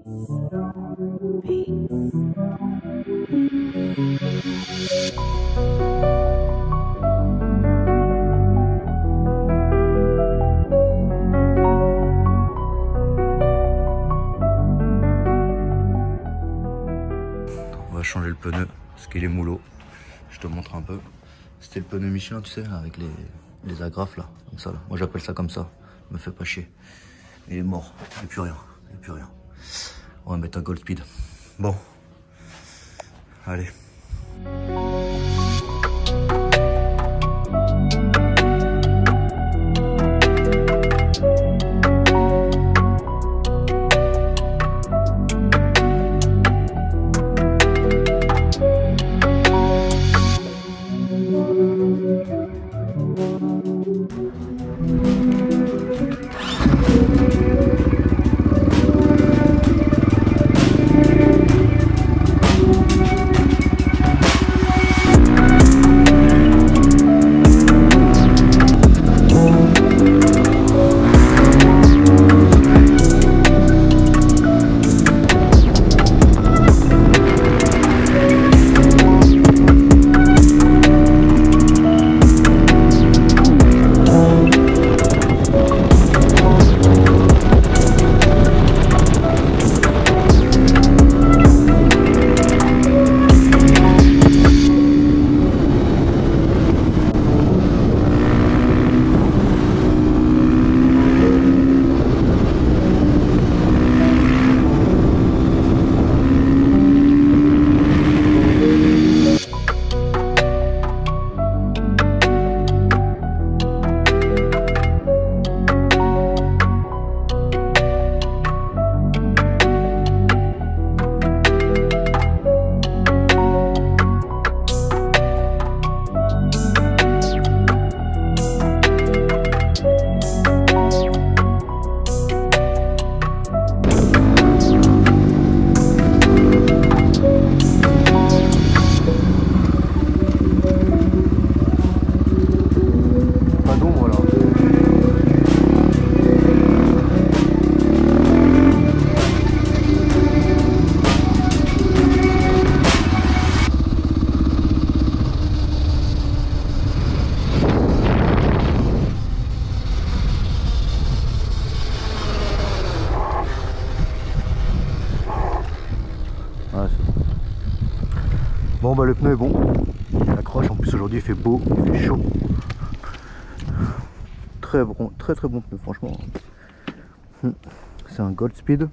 On va changer le pneu parce qu'il est moulot. Je te montre un peu. C'était le pneu Michelin, tu sais, avec les agrafes là, comme ça là. Moi j'appelle ça comme ça. Me fait pas chier. Il est mort. Il n'y a plus rien. Il n'y a plus rien. On va mettre un Gold Speed. Bon. Allez. Bon bah le pneu est bon, il accroche, en plus aujourd'hui il fait beau, il fait chaud. Très bon pneu franchement. C'est un Gold Speed,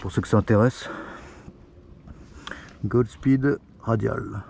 pour ceux que ça intéresse. Gold Speed radial.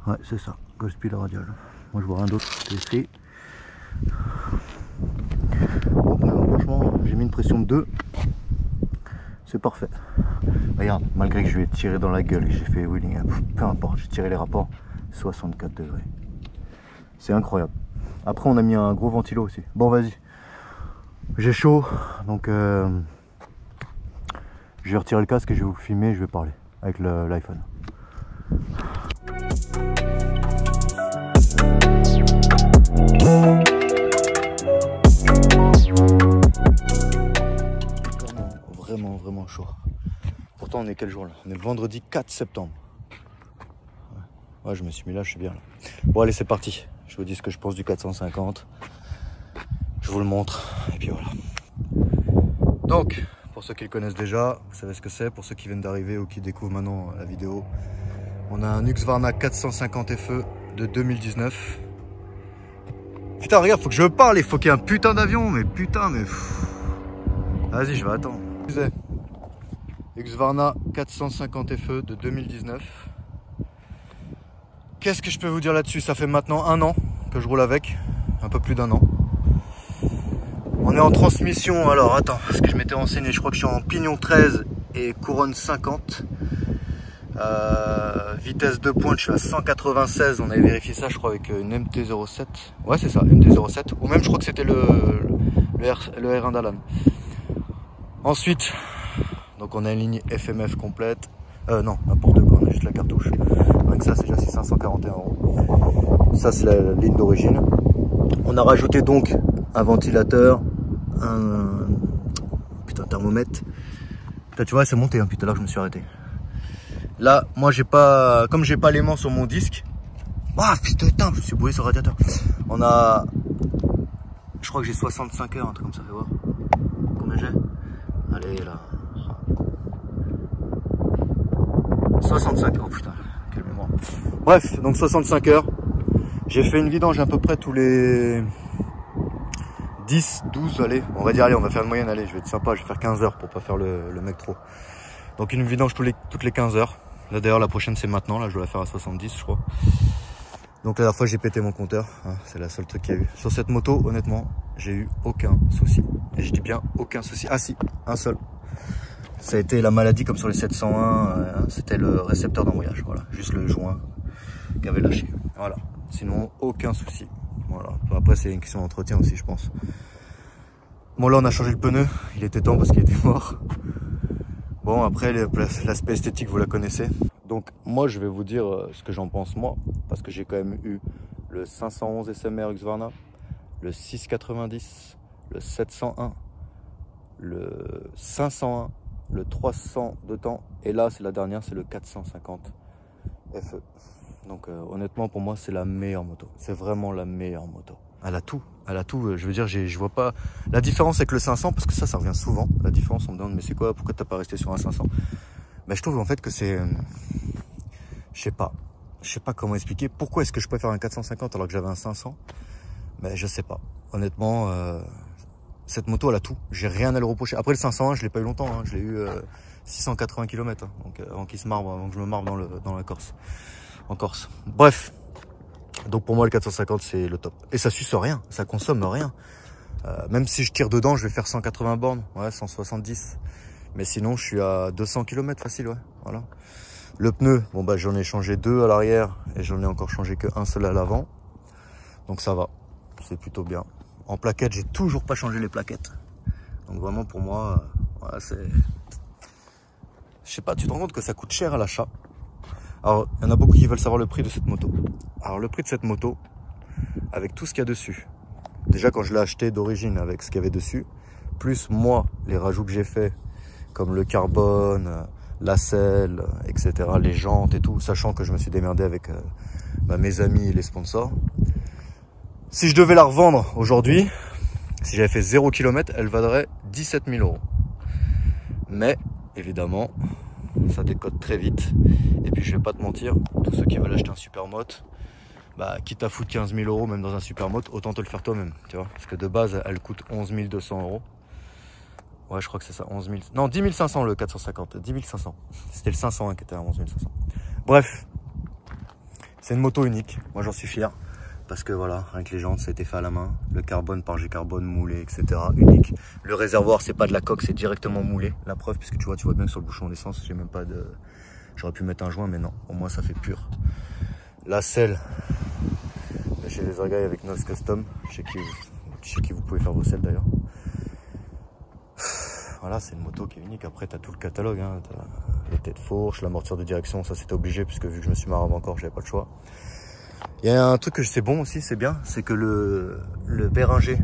Ouais c'est ça, Gold Speed radial. Moi je vois rien d'autre, c'est écrit. Bon pneu, franchement j'ai mis une pression de 2. C'est parfait. Regarde, malgré que je lui ai tiré dans la gueule et que j'ai fait wheeling, peu importe, j'ai tiré les rapports, 64 degrés. C'est incroyable. Après on a mis un gros ventilo aussi. Bon vas-y, j'ai chaud, donc je vais retirer le casque et je vais vous filmer, je vais parler avec l'iPhone. Vraiment chaud. Pourtant on est quel jour là? On est le vendredi 4 septembre. Ouais je me suis mis là, je suis bien là. Bon allez c'est parti. Je vous dis ce que je pense du 450. Je vous le montre. Et puis voilà. Donc, pour ceux qui le connaissent déjà, vous savez ce que c'est. Pour ceux qui viennent d'arriver ou qui découvrent maintenant la vidéo, on a un Husqvarna 450 FE de 2019. Putain regarde, faut que je parle, il faut qu'il y ait un putain d'avion. Mais putain mais... Vas-y je vais attendre. Husqvarna 450 FE de 2019. Qu'est-ce que je peux vous dire là-dessus? Ça fait maintenant 1 an que je roule avec, un peu plus d'1 an. On est en transmission, alors attends, parce que je m'étais renseigné, je crois que je suis en pignon 13 et couronne 50. Vitesse de pointe, je suis à 196, on avait vérifié ça je crois avec une MT-07. Ouais c'est ça, MT-07, ou même je crois que c'était le R1 d'Alan. Ensuite, donc on a une ligne FMF complète. Non, n'importe quoi, on a juste la cartouche. Avec ça, c'est déjà 541 €. Ça, c'est la ligne d'origine. On a rajouté donc un ventilateur, putain, un thermomètre. Là, tu vois, c'est monté, hein, puis tout à l'heure je me suis arrêté. Là, moi j'ai pas, comme j'ai pas l'aimant sur mon disque. Ah putain, je me suis bouillé sur le radiateur. On a, je crois que j'ai 65 heures, un truc comme ça, fais voir. Combien j'ai? Allez là. 65, oh putain, quelle mémoire. Bref, donc 65 heures. J'ai fait une vidange à peu près tous les 10, 12, allez, on va dire, allez, on va faire une moyenne, allez, je vais être sympa, je vais faire 15 heures pour pas faire le mec trop. Donc une vidange toutes les 15 heures. Là d'ailleurs, la prochaine c'est maintenant, là je dois la faire à 70, je crois. Donc la dernière fois j'ai pété mon compteur, hein, c'est la seule truc qu'il y a eu. Sur cette moto, honnêtement, j'ai eu aucun souci. Et je dis bien aucun souci. Ah si, un seul. Ça a été la maladie comme sur les 701, c'était le récepteur d'embrayage, voilà. Juste le joint qui avait lâché. Voilà. Sinon, aucun souci. Voilà. Après, c'est une question d'entretien aussi, je pense. Bon, là, on a changé le pneu. Il était temps parce qu'il était mort. Bon, après, l'aspect esthétique, vous la connaissez. Donc, moi, je vais vous dire ce que j'en pense, moi. Parce que j'ai quand même eu le 511 SMR Husqvarna, le 690, le 701, le 501, le 300 de temps. Et là, c'est la dernière, c'est le 450 FE. Donc honnêtement pour moi c'est la meilleure moto, c'est vraiment la meilleure moto. Elle a tout, je veux dire je vois pas la différence avec le 500 parce que ça revient souvent. La différence on me demande mais c'est quoi, pourquoi t'as pas resté sur un 500? Mais je trouve en fait que c'est, je sais pas comment expliquer, pourquoi est-ce que je préfère un 450 alors que j'avais un 500? Mais je sais pas, honnêtement cette moto elle a tout, j'ai rien à le reprocher. Après le 501 je l'ai pas eu longtemps, hein. Je l'ai eu 680 km hein. Donc avant qu'il se marbre, avant que je me marbre dans la Corse. En Corse. Bref. Donc pour moi le 450 c'est le top. Et ça suce rien, ça consomme rien. Même si je tire dedans, je vais faire 180 bornes, ouais, 170. Mais sinon je suis à 200 km facile, ouais. Voilà. Le pneu, bon bah j'en ai changé 2 à l'arrière et j'en ai encore changé qu'un seul à l'avant. Donc ça va, c'est plutôt bien. En plaquettes, j'ai toujours pas changé les plaquettes. Donc vraiment pour moi, voilà, c'est... Je sais pas, tu te rends compte que ça coûte cher à l'achat. Alors, il y en a beaucoup qui veulent savoir le prix de cette moto. Alors, le prix de cette moto, avec tout ce qu'il y a dessus, déjà quand je l'ai acheté d'origine avec ce qu'il y avait dessus, plus moi, les rajouts que j'ai fait, comme le carbone, la selle, etc., les jantes et tout, sachant que je me suis démerdé avec mes amis et les sponsors. Si je devais la revendre aujourd'hui, si j'avais fait 0 km, elle vaudrait 17 000 €. Mais, évidemment, ça décote très vite. Et puis je vais pas te mentir, tous ceux qui veulent acheter un supermoto, bah quitte à foutre 15 000 € même dans un supermoto, autant te le faire toi-même, tu vois. Parce que de base, elle coûte 11 200 €. Ouais, je crois que c'est ça, 11 000... Non, 10 500 le 450, 10 500. C'était le 501 qui était à 11 500. Bref, c'est une moto unique, moi j'en suis fier. Parce que voilà, avec les jantes, ça a été fait à la main. Le carbone par G-Carbone moulé, etc. Unique. Le réservoir, c'est pas de la coque, c'est directement moulé. La preuve, puisque tu vois bien que sur le bouchon d'essence, j'ai même pas de... J'aurais pu mettre un joint, mais non. Au moins, ça fait pur. La selle, chez les Argailles avec Noise Custom. Chez qui vous pouvez faire vos selles d'ailleurs. Voilà, c'est une moto qui est unique. Après, tu as tout le catalogue. Hein. Tu as les têtes fourches, la mortière de direction, ça c'était obligé, puisque vu que je me suis marre avant encore, j'avais pas le choix. Il y a un truc que je sais bon aussi, c'est bien, c'est que le Béringer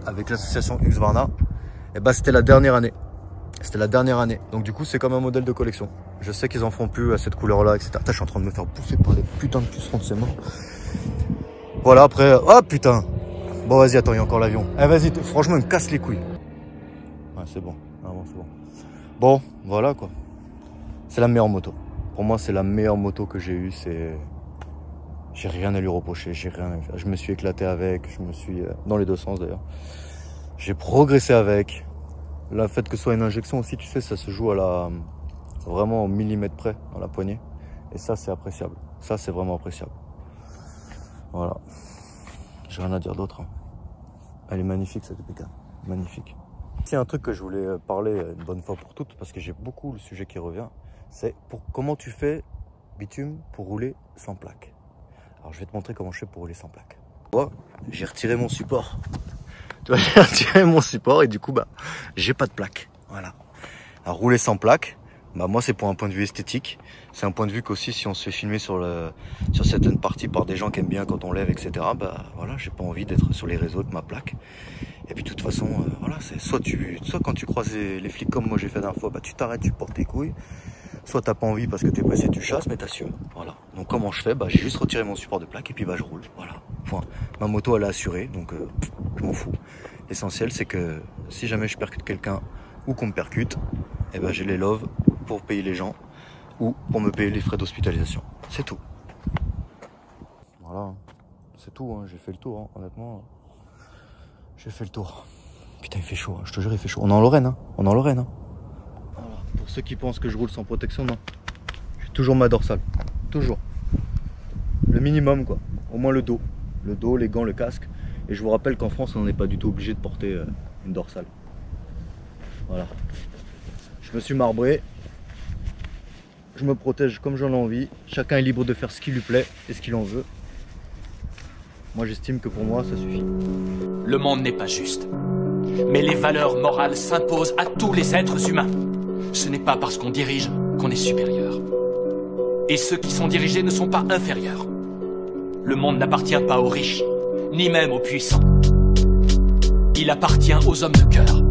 avec l'association Husqvarna, eh ben, c'était la dernière année. C'était la dernière année. Donc du coup, c'est comme un modèle de collection. Je sais qu'ils en feront plus à cette couleur-là, etc. Putain, je suis en train de me faire bouffer par les putains de pucerons de ces morts. Voilà, après... Oh putain. Bon, vas-y, attends, il y a encore l'avion. Eh, vas-y, franchement, il me casse les couilles. Ouais, c'est bon. Vraiment, c'est bon. Bon, voilà, quoi. C'est la meilleure moto. Pour moi, c'est la meilleure moto que j'ai eue. C'est... J'ai rien à lui reprocher, j'ai rien à faire. Je me suis éclaté avec, je me suis... Dans les deux sens, d'ailleurs. J'ai progressé avec. Le fait que ce soit une injection aussi, tu sais, ça se joue à la... Vraiment au millimètre près, dans la poignée. Et ça, c'est appréciable. Ça, c'est vraiment appréciable. Voilà. J'ai rien à dire d'autre. Hein. Elle est magnifique, cette bécane. Magnifique. C'est un truc que je voulais parler une bonne fois pour toutes, parce que j'ai beaucoup le sujet qui revient. C'est comment tu fais, bitume, pour rouler sans plaque. Alors, je vais te montrer comment je fais pour rouler sans plaque. Moi, j'ai retiré mon support. Tu vois, j'ai retiré mon support et du coup, bah, j'ai pas de plaque. Voilà. Alors, rouler sans plaque, Bah moi c'est pour un point de vue esthétique, c'est un point de vue qu'aussi si on se fait filmer sur certaines parties par des gens qui aiment bien quand on lève, etc. Bah voilà, j'ai pas envie d'être sur les réseaux de ma plaque. Et puis de toute façon, voilà, c'est soit quand tu croises les flics comme moi j'ai fait la dernière fois, bah tu t'arrêtes, tu portes tes couilles. Soit t'as pas envie parce que t'es pressé, tu chasses, mais t'assumes. Voilà. Donc comment je fais? Bah j'ai juste retiré mon support de plaque et puis bah je roule. Voilà. Point. Ma moto elle est assurée, donc je m'en fous. L'essentiel c'est que si jamais je percute quelqu'un ou qu'on me percute, eh ben j'ai les loves pour payer les gens ou pour me payer les frais d'hospitalisation. C'est tout. Voilà. C'est tout, hein. J'ai fait le tour, hein. Honnêtement. J'ai fait le tour. Putain il fait chaud, hein. Je te jure il fait chaud. On est en Lorraine, hein. On est en Lorraine, hein. Voilà. Pour ceux qui pensent que je roule sans protection, non. J'ai toujours ma dorsale. Toujours. Le minimum quoi. Au moins le dos. Le dos, les gants, le casque. Et je vous rappelle qu'en France on n'est pas du tout obligé de porter une dorsale. Voilà. Je me suis marbré. Je me protège comme j'en ai envie. Chacun est libre de faire ce qui lui plaît et ce qu'il en veut. Moi j'estime que pour moi ça suffit. Le monde n'est pas juste. Mais les valeurs morales s'imposent à tous les êtres humains. Ce n'est pas parce qu'on dirige qu'on est supérieur. Et ceux qui sont dirigés ne sont pas inférieurs. Le monde n'appartient pas aux riches, ni même aux puissants. Il appartient aux hommes de cœur.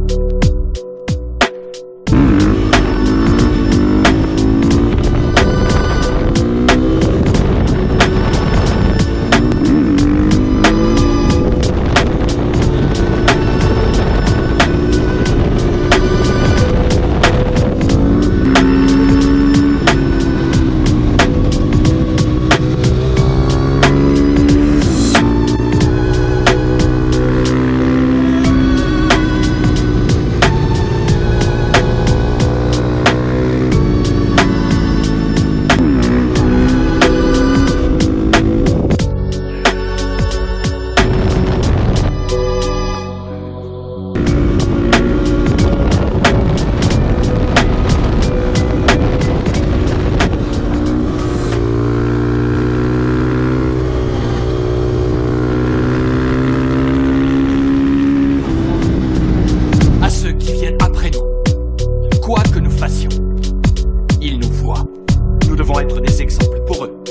Quoi que nous fassions, ils nous voient. Nous devons être des exemples pour eux.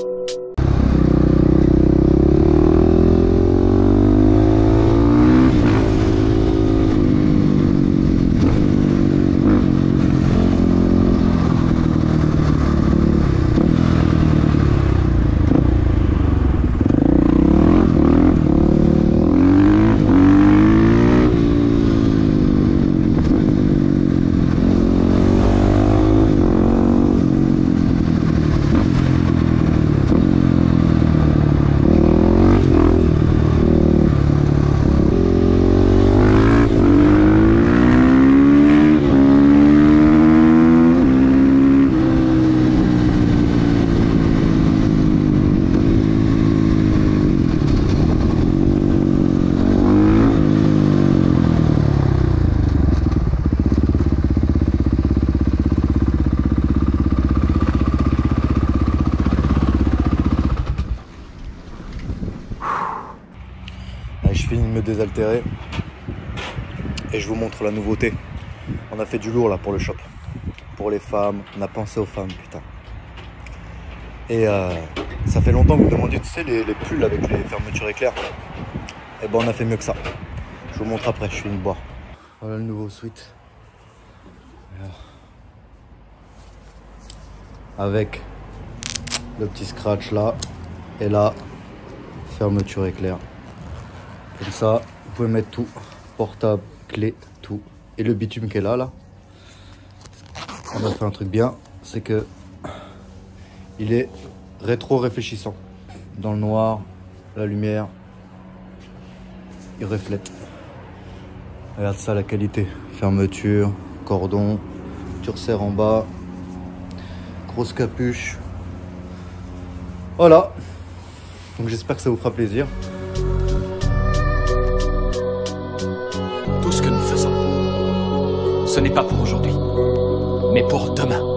Je finis de me désaltérer et je vous montre la nouveauté. On a fait du lourd là pour le shop. Pour les femmes, on a pensé aux femmes, putain. Et ça fait longtemps que vous me demandiez, tu sais, les pulls avec les fermetures éclairs. Et ben on a fait mieux que ça. Je vous montre après, je finis de boire. Voilà le nouveau sweat. Avec le petit scratch là et là, fermeture éclair. Comme ça, vous pouvez mettre tout, portable, clé, tout. Et le bitume qui est là, on a fait un truc bien, c'est que il est rétro-réfléchissant. Dans le noir, la lumière, il reflète. Regarde ça, la qualité. Fermeture, cordon, tu resserres en bas, grosse capuche. Voilà. Donc j'espère que ça vous fera plaisir. Tout ce que nous faisons, ce n'est pas pour aujourd'hui, mais pour demain.